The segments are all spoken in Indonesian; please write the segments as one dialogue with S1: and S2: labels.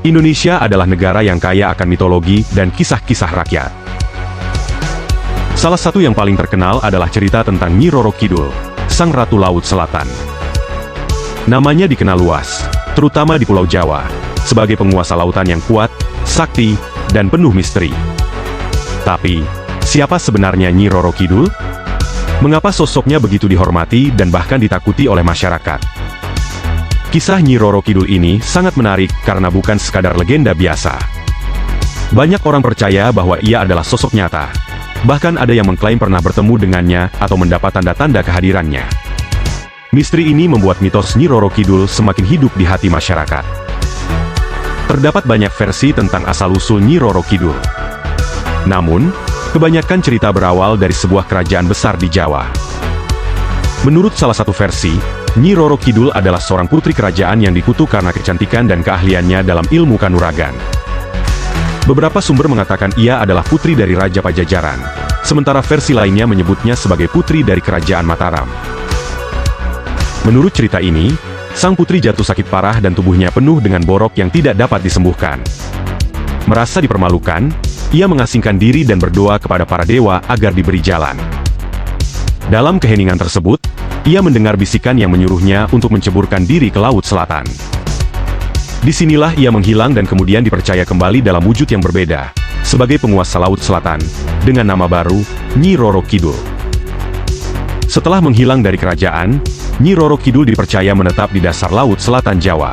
S1: Indonesia adalah negara yang kaya akan mitologi dan kisah-kisah rakyat. Salah satu yang paling terkenal adalah cerita tentang Nyi Roro Kidul, Sang Ratu Laut Selatan. Namanya dikenal luas, terutama di Pulau Jawa, sebagai penguasa lautan yang kuat, sakti, dan penuh misteri. Tapi, siapa sebenarnya Nyi Roro Kidul? Mengapa sosoknya begitu dihormati dan bahkan ditakuti oleh masyarakat? Kisah Nyi Roro Kidul ini sangat menarik karena bukan sekadar legenda biasa. Banyak orang percaya bahwa ia adalah sosok nyata. Bahkan ada yang mengklaim pernah bertemu dengannya atau mendapat tanda-tanda kehadirannya. Misteri ini membuat mitos Nyi Roro Kidul semakin hidup di hati masyarakat. Terdapat banyak versi tentang asal-usul Nyi Roro Kidul. Namun, kebanyakan cerita berawal dari sebuah kerajaan besar di Jawa. Menurut salah satu versi, Nyi Roro Kidul adalah seorang putri kerajaan yang dikutuk karena kecantikan dan keahliannya dalam ilmu kanuragan. Beberapa sumber mengatakan ia adalah putri dari Raja Pajajaran, sementara versi lainnya menyebutnya sebagai putri dari Kerajaan Mataram. Menurut cerita ini, sang putri jatuh sakit parah dan tubuhnya penuh dengan borok yang tidak dapat disembuhkan. Merasa dipermalukan, ia mengasingkan diri dan berdoa kepada para dewa agar diberi jalan. Dalam keheningan tersebut, ia mendengar bisikan yang menyuruhnya untuk menceburkan diri ke Laut Selatan. Disinilah ia menghilang dan kemudian dipercaya kembali dalam wujud yang berbeda, sebagai penguasa Laut Selatan, dengan nama baru, Nyi Roro Kidul. Setelah menghilang dari kerajaan, Nyi Roro Kidul dipercaya menetap di dasar Laut Selatan Jawa.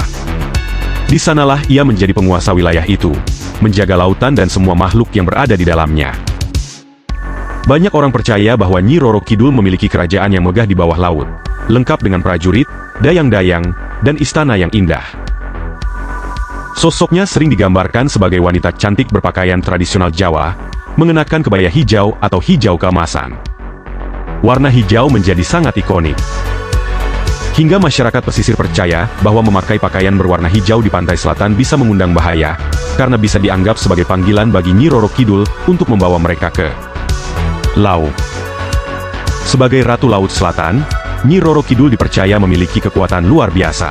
S1: Di sanalah ia menjadi penguasa wilayah itu, menjaga lautan dan semua makhluk yang berada di dalamnya. Banyak orang percaya bahwa Nyi Roro Kidul memiliki kerajaan yang megah di bawah laut, lengkap dengan prajurit, dayang-dayang, dan istana yang indah. Sosoknya sering digambarkan sebagai wanita cantik berpakaian tradisional Jawa, mengenakan kebaya hijau atau hijau keemasan. Warna hijau menjadi sangat ikonik. Hingga masyarakat pesisir percaya bahwa memakai pakaian berwarna hijau di pantai selatan bisa mengundang bahaya, karena bisa dianggap sebagai panggilan bagi Nyi Roro Kidul untuk membawa mereka ke laut. Sebagai Ratu Laut Selatan, Nyi Roro Kidul dipercaya memiliki kekuatan luar biasa.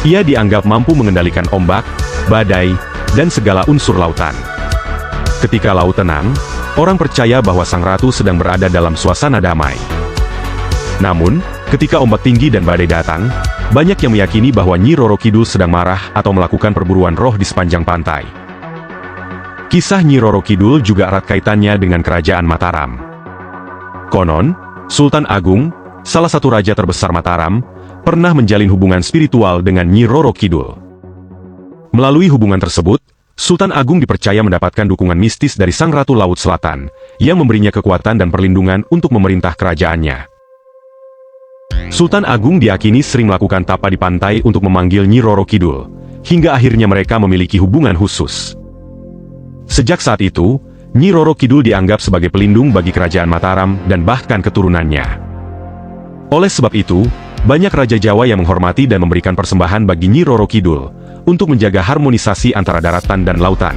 S1: Ia dianggap mampu mengendalikan ombak, badai, dan segala unsur lautan. Ketika laut tenang, orang percaya bahwa sang ratu sedang berada dalam suasana damai. Namun, ketika ombak tinggi dan badai datang, banyak yang meyakini bahwa Nyi Roro Kidul sedang marah atau melakukan perburuan roh di sepanjang pantai. Kisah Nyi Roro Kidul juga erat kaitannya dengan Kerajaan Mataram. Konon, Sultan Agung, salah satu raja terbesar Mataram, pernah menjalin hubungan spiritual dengan Nyi Roro Kidul. Melalui hubungan tersebut, Sultan Agung dipercaya mendapatkan dukungan mistis dari Sang Ratu Laut Selatan, yang memberinya kekuatan dan perlindungan untuk memerintah kerajaannya. Sultan Agung diyakini sering melakukan tapa di pantai untuk memanggil Nyi Roro Kidul, hingga akhirnya mereka memiliki hubungan khusus. Sejak saat itu, Nyi Roro Kidul dianggap sebagai pelindung bagi Kerajaan Mataram dan bahkan keturunannya. Oleh sebab itu, banyak raja Jawa yang menghormati dan memberikan persembahan bagi Nyi Roro Kidul, untuk menjaga harmonisasi antara daratan dan lautan.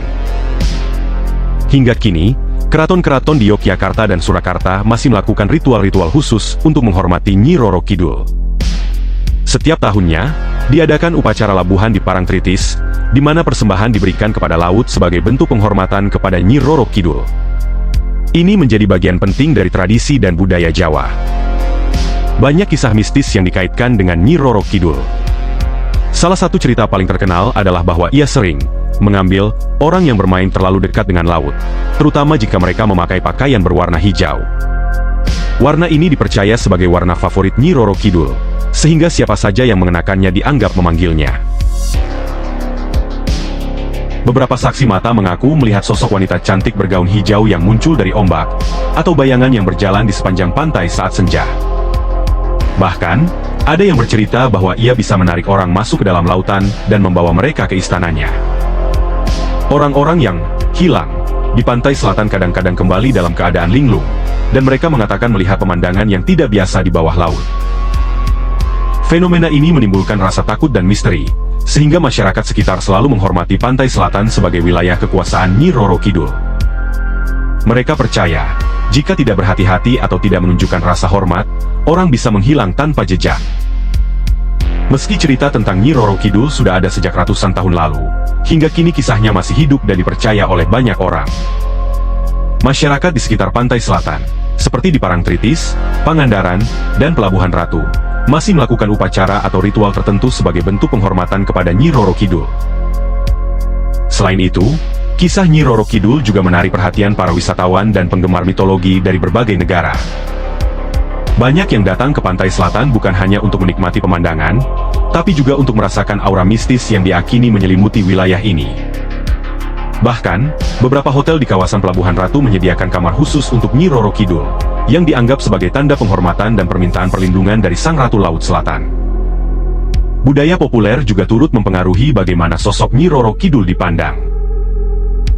S1: Hingga kini, keraton-keraton di Yogyakarta dan Surakarta masih melakukan ritual-ritual khusus untuk menghormati Nyi Roro Kidul. Setiap tahunnya, diadakan upacara labuhan di Parangtritis, di mana persembahan diberikan kepada laut sebagai bentuk penghormatan kepada Nyi Roro Kidul. Ini menjadi bagian penting dari tradisi dan budaya Jawa. Banyak kisah mistis yang dikaitkan dengan Nyi Roro Kidul. Salah satu cerita paling terkenal adalah bahwa ia sering mengambil orang yang bermain terlalu dekat dengan laut, terutama jika mereka memakai pakaian berwarna hijau. Warna ini dipercaya sebagai warna favorit Nyi Roro Kidul, sehingga siapa saja yang mengenakannya dianggap memanggilnya. Beberapa saksi mata mengaku melihat sosok wanita cantik bergaun hijau yang muncul dari ombak, atau bayangan yang berjalan di sepanjang pantai saat senja. Bahkan, ada yang bercerita bahwa ia bisa menarik orang masuk ke dalam lautan dan membawa mereka ke istananya. Orang-orang yang hilang di pantai selatan kadang-kadang kembali dalam keadaan linglung, dan mereka mengatakan melihat pemandangan yang tidak biasa di bawah laut. Fenomena ini menimbulkan rasa takut dan misteri, sehingga masyarakat sekitar selalu menghormati pantai selatan sebagai wilayah kekuasaan Nyi Roro Kidul. Mereka percaya, jika tidak berhati-hati atau tidak menunjukkan rasa hormat, orang bisa menghilang tanpa jejak. Meski cerita tentang Nyi Roro Kidul sudah ada sejak ratusan tahun lalu, hingga kini kisahnya masih hidup dan dipercaya oleh banyak orang. Masyarakat di sekitar pantai selatan, seperti di Parangtritis, Pangandaran, dan Pelabuhan Ratu, masih melakukan upacara atau ritual tertentu sebagai bentuk penghormatan kepada Nyi Roro Kidul. Selain itu, kisah Nyi Roro Kidul juga menarik perhatian para wisatawan dan penggemar mitologi dari berbagai negara. Banyak yang datang ke pantai selatan bukan hanya untuk menikmati pemandangan, tapi juga untuk merasakan aura mistis yang diakini menyelimuti wilayah ini. Bahkan, beberapa hotel di kawasan Pelabuhan Ratu menyediakan kamar khusus untuk Nyi Roro Kidul, yang dianggap sebagai tanda penghormatan dan permintaan perlindungan dari Sang Ratu Laut Selatan. Budaya populer juga turut mempengaruhi bagaimana sosok Nyi Roro Kidul dipandang.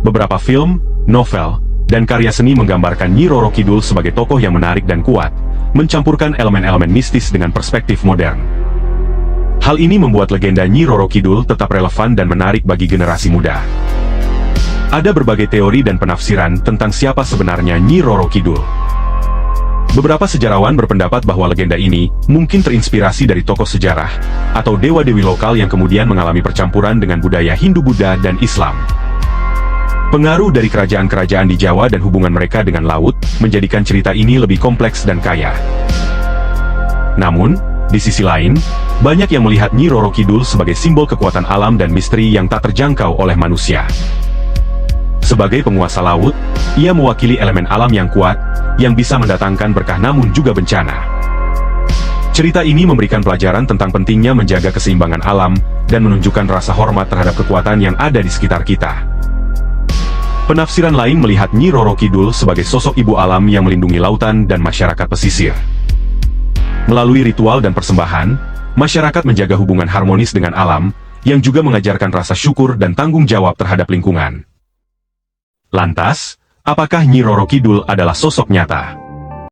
S1: Beberapa film, novel, dan karya seni menggambarkan Nyi Roro Kidul sebagai tokoh yang menarik dan kuat, mencampurkan elemen-elemen mistis dengan perspektif modern. Hal ini membuat legenda Nyi Roro Kidul tetap relevan dan menarik bagi generasi muda. Ada berbagai teori dan penafsiran tentang siapa sebenarnya Nyi Roro Kidul. Beberapa sejarawan berpendapat bahwa legenda ini mungkin terinspirasi dari tokoh sejarah atau dewa-dewi lokal yang kemudian mengalami percampuran dengan budaya Hindu-Buddha dan Islam. Pengaruh dari kerajaan-kerajaan di Jawa dan hubungan mereka dengan laut menjadikan cerita ini lebih kompleks dan kaya. Namun, di sisi lain, banyak yang melihat Nyi Roro Kidul sebagai simbol kekuatan alam dan misteri yang tak terjangkau oleh manusia. Sebagai penguasa laut, ia mewakili elemen alam yang kuat, yang bisa mendatangkan berkah namun juga bencana. Cerita ini memberikan pelajaran tentang pentingnya menjaga keseimbangan alam, dan menunjukkan rasa hormat terhadap kekuatan yang ada di sekitar kita. Penafsiran lain melihat Nyi Roro Kidul sebagai sosok ibu alam yang melindungi lautan dan masyarakat pesisir. Melalui ritual dan persembahan, masyarakat menjaga hubungan harmonis dengan alam, yang juga mengajarkan rasa syukur dan tanggung jawab terhadap lingkungan. Lantas, apakah Nyi Roro Kidul adalah sosok nyata?